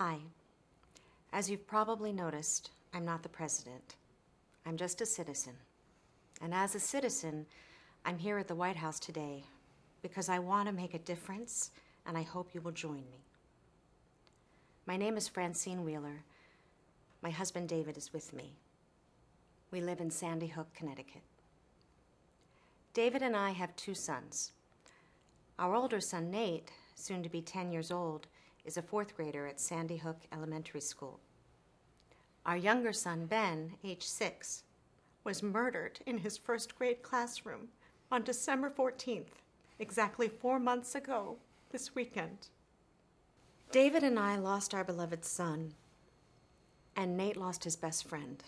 Hi. As you've probably noticed, I'm not the president. I'm just a citizen. And as a citizen, I'm here at the White House today because I want to make a difference, and I hope you will join me. My name is Francine Wheeler. My husband David is with me. We live in Sandy Hook, Connecticut. David and I have 2 sons. Our older son, Nate, soon to be 10 years old, is a 4th grader at Sandy Hook Elementary School. Our younger son, Ben, age 6, was murdered in his 1st grade classroom on December 14th, exactly 4 months ago this weekend. David and I lost our beloved son, and Nate lost his best friend.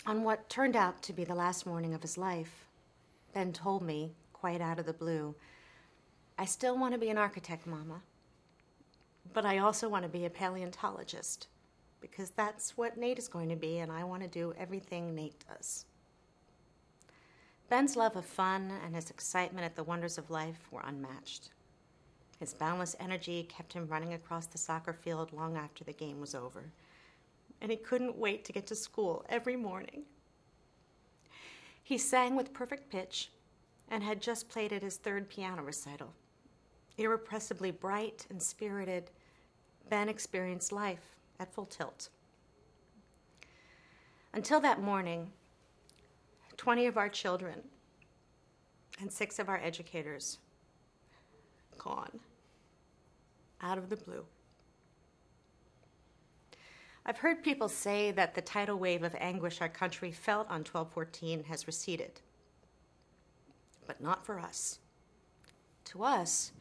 On what turned out to be the last morning of his life, Ben told me, quite out of the blue, "I still want to be an architect, Mama, but I also want to be a paleontologist, because that's what Nate is going to be, and I want to do everything Nate does." Ben's love of fun and his excitement at the wonders of life were unmatched. His boundless energy kept him running across the soccer field long after the game was over, and he couldn't wait to get to school every morning. He sang with perfect pitch and had just played at his 3rd piano recital. Irrepressibly bright and spirited, Ben experienced life at full tilt. Until that morning, 20 of our children and 6 of our educators gone out of the blue. I've heard people say that the tidal wave of anguish our country felt on 12/14 has receded, but not for us. To us,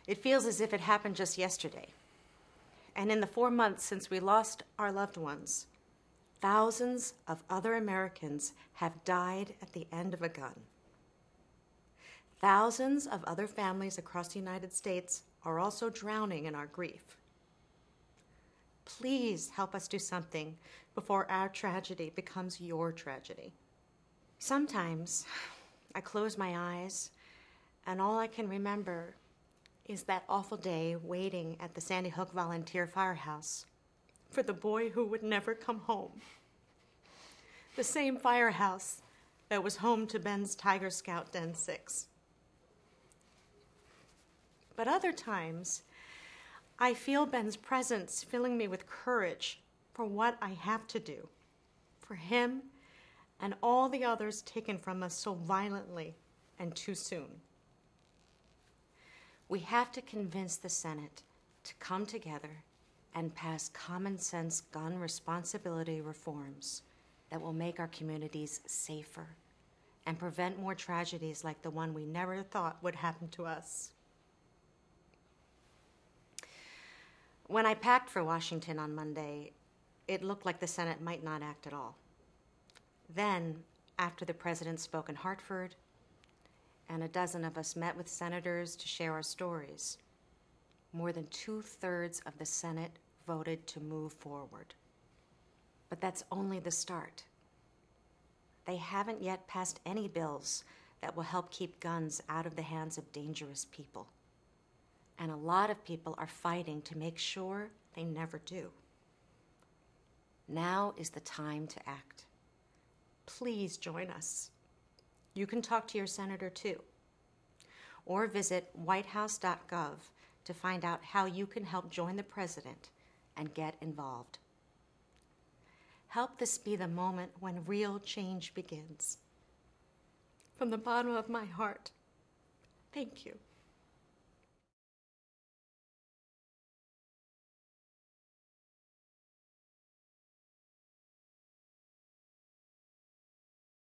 it feels as if it happened just yesterday. And in the 4 months since we lost our loved ones, thousands of other Americans have died at the end of a gun. Thousands of other families across the United States are also drowning in our grief. Please help us do something before our tragedy becomes your tragedy. Sometimes I close my eyes and all I can remember is that awful day waiting at the Sandy Hook Volunteer Firehouse for the boy who would never come home. The same firehouse that was home to Ben's Tiger Scout Den 6. But other times, I feel Ben's presence filling me with courage for what I have to do, for him and all the others taken from us so violently and too soon. We have to convince the Senate to come together and pass common sense gun responsibility reforms that will make our communities safer and prevent more tragedies like the one we never thought would happen to us. When I packed for Washington on Monday, it looked like the Senate might not act at all. Then, after the president spoke in Hartford, and a dozen of us met with senators to share our stories, more than 2/3 of the Senate voted to move forward. But that's only the start. They haven't yet passed any bills that will help keep guns out of the hands of dangerous people. And a lot of people are fighting to make sure they never do. Now is the time to act. Please join us. You can talk to your senator too, or visit whitehouse.gov to find out how you can help join the president and get involved. Help this be the moment when real change begins. From the bottom of my heart, thank you.